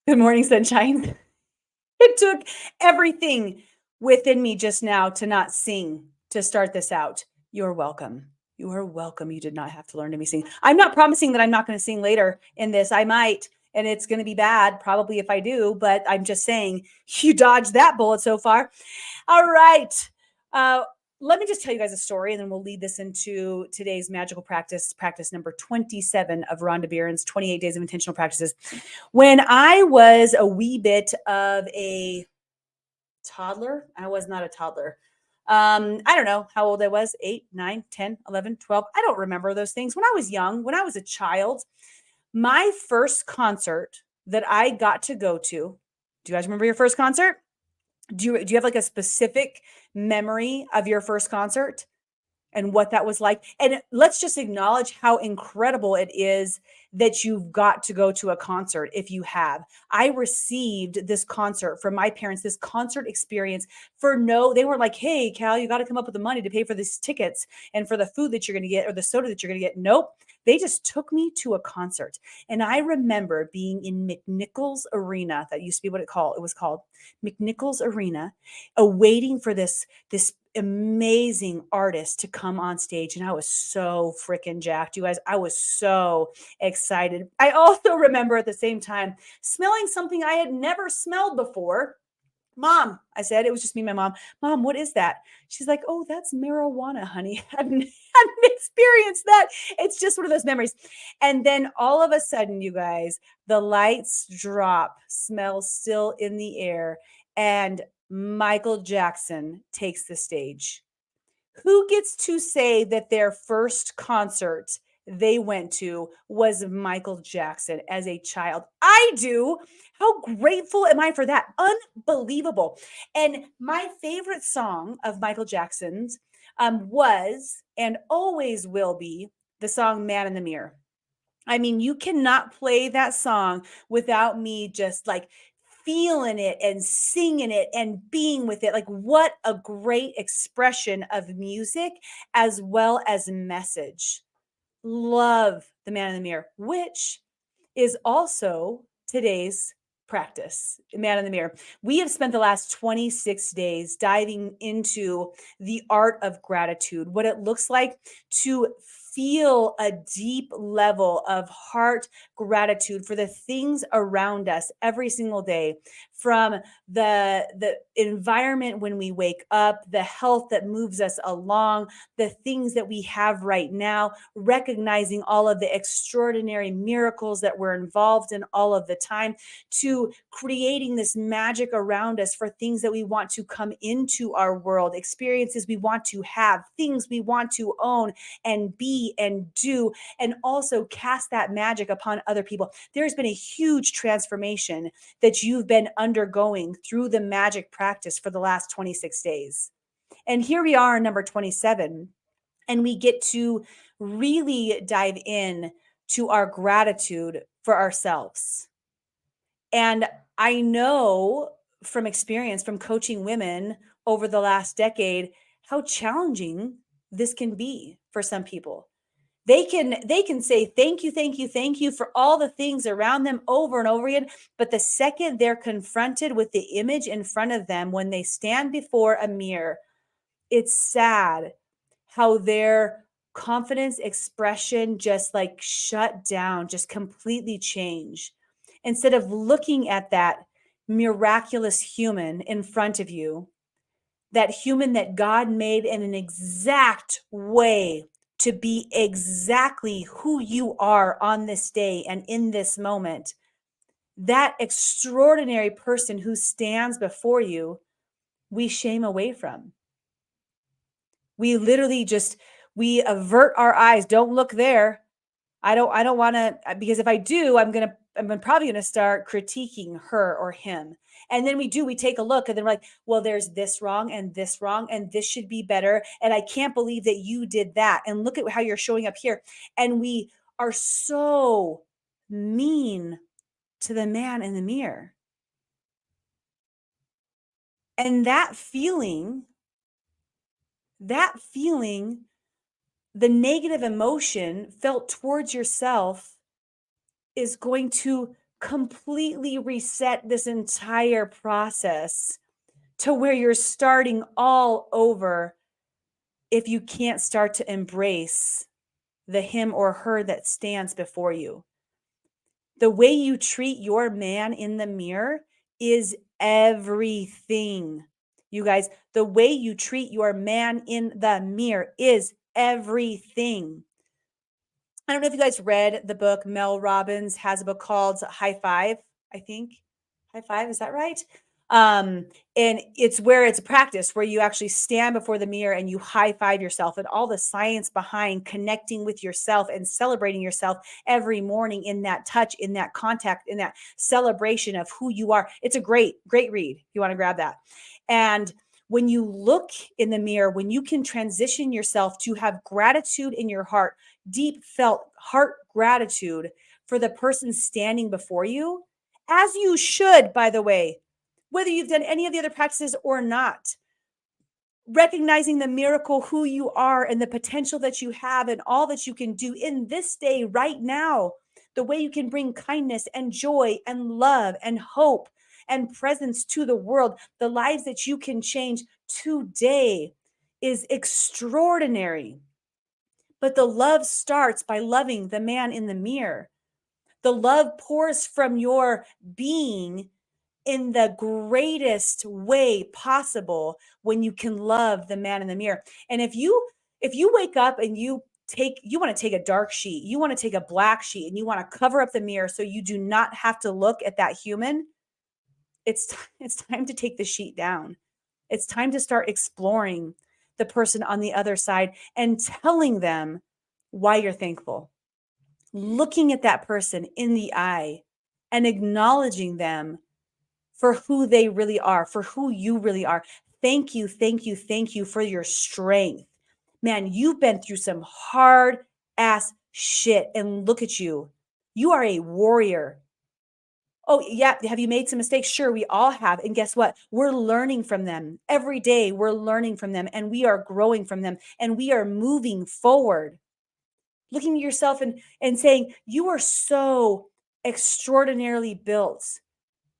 Good morning, sunshine. It took everything within me just now to not sing to start this out. You're welcome. You are welcome. You did not have to learn to me sing. I'm not promising that I'm not going to sing later in this. I might, and it's going to be bad probably if I do, but I'm just saying you dodged that bullet so far. All right. Uh, Let me just tell you guys a story and then we'll lead this into today's magical practice number 27 of Rhonda Bieran's 28 Days of Intentional Practices. When I was a wee bit of a toddler, I was not a toddler. I don't know how old I was 8, 9, 10, 11, 12. I don't remember those things. When I was young, when I was a child, my first concert that I got to go to, do you guys remember your first concert? Do you have like a specific memory of your first concert? And what that was like. And let's just acknowledge how incredible it is that you've got to go to a concert if you have. I received this concert from my parents, this concert experience they were like, hey, Cal, you got to come up with the money to pay for these tickets and for the food that you're going to get or the soda that you're going to get. Nope. They just took me to a concert. And I remember being in McNichols Arena. That used to be what it was called McNichols Arena, awaiting for this amazing artist to come on stage. And I was so freaking jacked, you guys. I was so excited. I also remember at the same time smelling something I had never smelled before. Mom, I said, it was just me and my mom. Mom, what is that? She's like, oh, that's marijuana, honey. I hadn't experienced that. It's just one of those memories. And then all of a sudden, you guys, the lights drop, smell still in the air, and Michael Jackson takes the stage. Who gets to say that their first concert they went to was Michael Jackson as a child? I do. How grateful am I for that? Unbelievable. And my favorite song of Michael Jackson's was and always will be the song Man in the Mirror. I mean, you cannot play that song without me just like feeling it and singing it and being with it. Like, what a great expression of music as well as message. Love the Man in the Mirror, which is also today's practice, Man in the Mirror. We have spent the last 26 days diving into the art of gratitude, what it looks like to feel a deep level of heart gratitude for the things around us every single day, from the environment when we wake up, the health that moves us along, the things that we have right now, recognizing all of the extraordinary miracles that we're involved in all of the time, to creating this magic around us for things that we want to come into our world, experiences we want to have, things we want to own and be and do, and also cast that magic upon other people. There's been a huge transformation that you've been undergoing through the magic practice for the last 26 days. And here we are, number 27, and we get to really dive in to our gratitude for ourselves. And I know from experience, from coaching women over the last decade, how challenging this can be for some people. They can say thank you, thank you, thank you for all the things around them over and over again, but the second they're confronted with the image in front of them when they stand before a mirror, it's sad how their confidence expression just like shut down, just completely change. Instead of looking at that miraculous human in front of you, that human that God made in an exact way to be exactly who you are on this day and in this moment, that extraordinary person who stands before you, we shame away from. We literally just we avert our eyes. Don't look there. I don't want to, because if I do, I'm probably going to start critiquing her or him. And then we take a look and then we're like, well, there's this wrong and this should be better. And I can't believe that you did that. And look at how you're showing up here. And we are so mean to the man in the mirror. And that feeling, the negative emotion felt towards yourself is going to completely reset this entire process to where you're starting all over if you can't start to embrace the him or her that stands before you. The way you treat your man in the mirror is everything. You guys, the way you treat your man in the mirror is everything. I don't know if you guys read the book. Mel Robbins has a book called High Five, I think. High Five, is that right? And it's where it's a practice where you actually stand before the mirror and you high five yourself, and all the science behind connecting with yourself and celebrating yourself every morning in that touch, in that contact, in that celebration of who you are. It's a great, great read. If you want to grab that. And when you look in the mirror, when you can transition yourself to have gratitude in your heart, deep felt heart gratitude for the person standing before you, as you should, by the way, whether you've done any of the other practices or not, recognizing the miracle, who you are and the potential that you have and all that you can do in this day right now, the way you can bring kindness and joy and love and hope and presence to the world, the lives that you can change today is extraordinary. But the love starts by loving the man in the mirror. The love pours from your being in the greatest way possible when you can love the man in the mirror. And if you wake up and you want to take a dark sheet, you want to take a black sheet and you want to cover up the mirror so you do not have to look at that human, it's time to take the sheet down. It's time to start exploring the person on the other side and telling them why you're thankful. Looking at that person in the eye and acknowledging them for who they really are, for who you really are. Thank you, thank you, thank you for your strength. Man, you've been through some hard ass shit, and look at you. You are a warrior. Oh, yeah. Have you made some mistakes? Sure, we all have. And guess what? We're learning from them. Every day we're learning from them, and we are growing from them, and we are moving forward. Looking at yourself and saying, you are so extraordinarily built.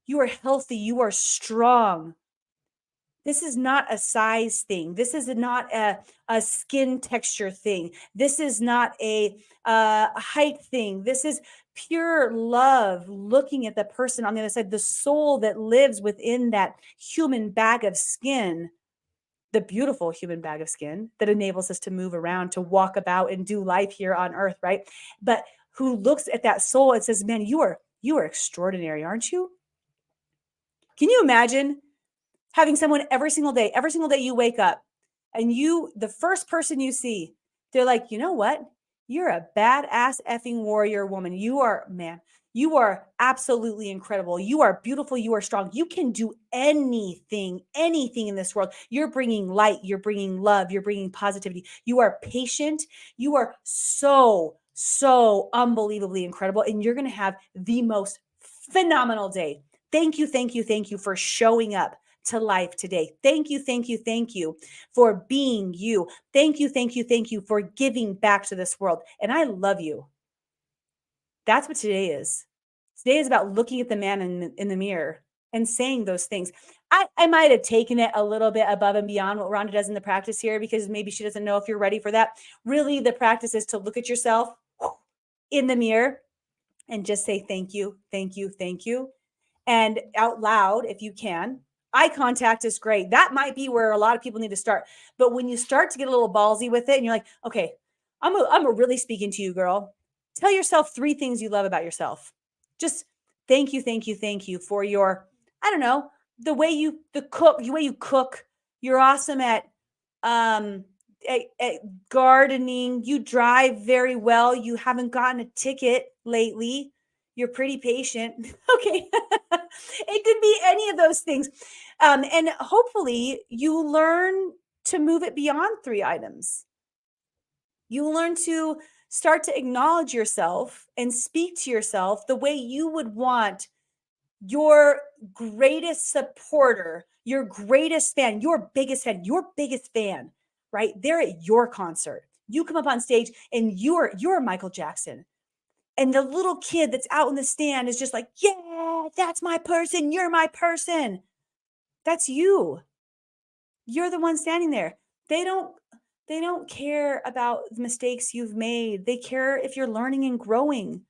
You are healthy. You are strong. This is not a size thing. This is not a skin texture thing. This is not a height thing. This is pure love, looking at the person on the other side, the soul that lives within that human bag of skin, the beautiful human bag of skin that enables us to move around, to walk about and do life here on earth, right? But who looks at that soul and says, man, you are extraordinary, aren't you? Can you imagine having someone every single day you wake up and the first person you see, they're like, you know what? You're a badass effing warrior woman. You are absolutely incredible. You are beautiful. You are strong. You can do anything in this world. You're bringing light. You're bringing love. You're bringing positivity. You are patient. You are so, so unbelievably incredible. And you're going to have the most phenomenal day. Thank you, thank you, thank you for showing up to life today. Thank you, thank you, thank you for being you. Thank you, thank you, thank you for giving back to this world. And I love you. That's what today is. Today is about looking at the man in the mirror and saying those things. I might have taken it a little bit above and beyond what Rhonda does in the practice here, because maybe she doesn't know if you're ready for that. Really, the practice is to look at yourself in the mirror and just say thank you, thank you, thank you. And out loud, if you can. Eye contact is great. That might be where a lot of people need to start. But when you start to get a little ballsy with it and you're like, okay, I'm really speaking to you, girl. Tell yourself 3 things you love about yourself. Just thank you, thank you, thank you for your, I don't know, the way you cook. You're awesome at gardening. You drive very well. You haven't gotten a ticket lately. You're pretty patient. Okay. It could be any of those things. And hopefully you learn to move it beyond 3 items. You learn to start to acknowledge yourself and speak to yourself the way you would want your greatest supporter, your greatest fan, your biggest fan, right? They're at your concert. You come up on stage and you're Michael Jackson. And the little kid that's out in the stand is just like, yeah, that's my person. You're my person. That's you. You're the one standing there. They don't they don't care about the mistakes you've made. They care if you're learning and growing.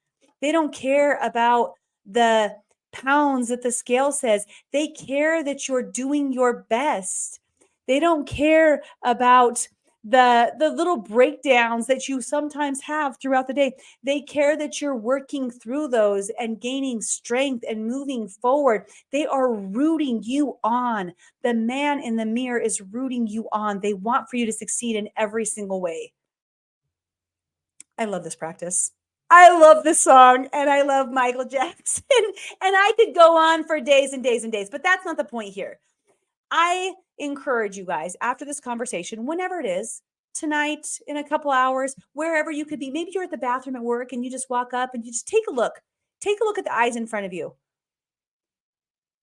They don't care about the pounds that the scale says. They care that you're doing your best. They don't care about the little breakdowns that you sometimes have throughout the day. They care that you're working through those and gaining strength and moving forward. They are rooting you on. The man in the mirror is rooting you on. They want for you to succeed in every single way. I love this practice. I love this song and I love Michael Jackson. And I could go on for days and days and days, but that's not the point here. I encourage you guys after this conversation, whenever it is, tonight, in a couple hours, wherever you could be. Maybe you're at the bathroom at work and you just walk up and you just take a look. Take a look at the eyes in front of you.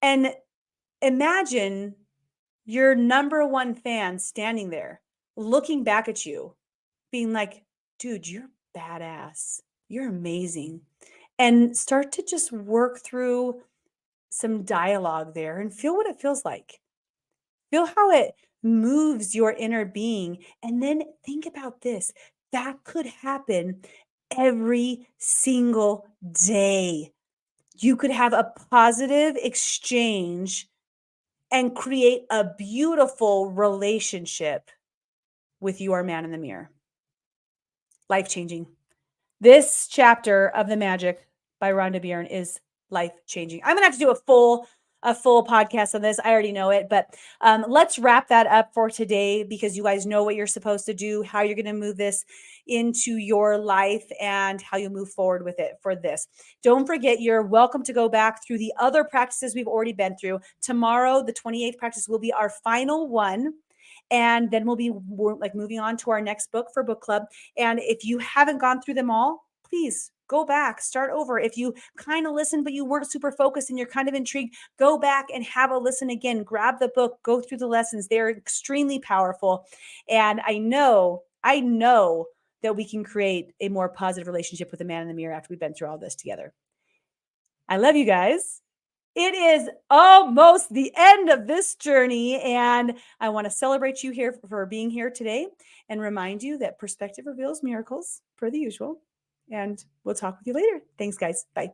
And imagine your number one fan standing there, looking back at you, being like, dude, you're badass. You're amazing. And start to just work through some dialogue there and feel what it feels like. Feel how it moves your inner being. And then think about this that could happen every single day. You could have a positive exchange and create a beautiful relationship with your man in the mirror. Life changing. This chapter of The Magic by Rhonda Byrne is life changing. I'm gonna have to do a full podcast on this. I already know it, but let's wrap that up for today because you guys know what you're supposed to do, how you're going to move this into your life, and how you move forward with it for this. Don't forget, you're welcome to go back through the other practices we've already been through. Tomorrow, the 28th practice will be our final one. And then we'll be moving on to our next book for book club. And if you haven't gone through them all, please go back, start over. If you kind of listened, but you weren't super focused and you're kind of intrigued, go back and have a listen again. Grab the book, go through the lessons. They're extremely powerful. And I know that we can create a more positive relationship with the man in the mirror after we've been through all this together. I love you guys. It is almost the end of this journey, and I want to celebrate you here for being here today and remind you that perspective reveals miracles per the usual. And we'll talk with you later. Thanks, guys. Bye.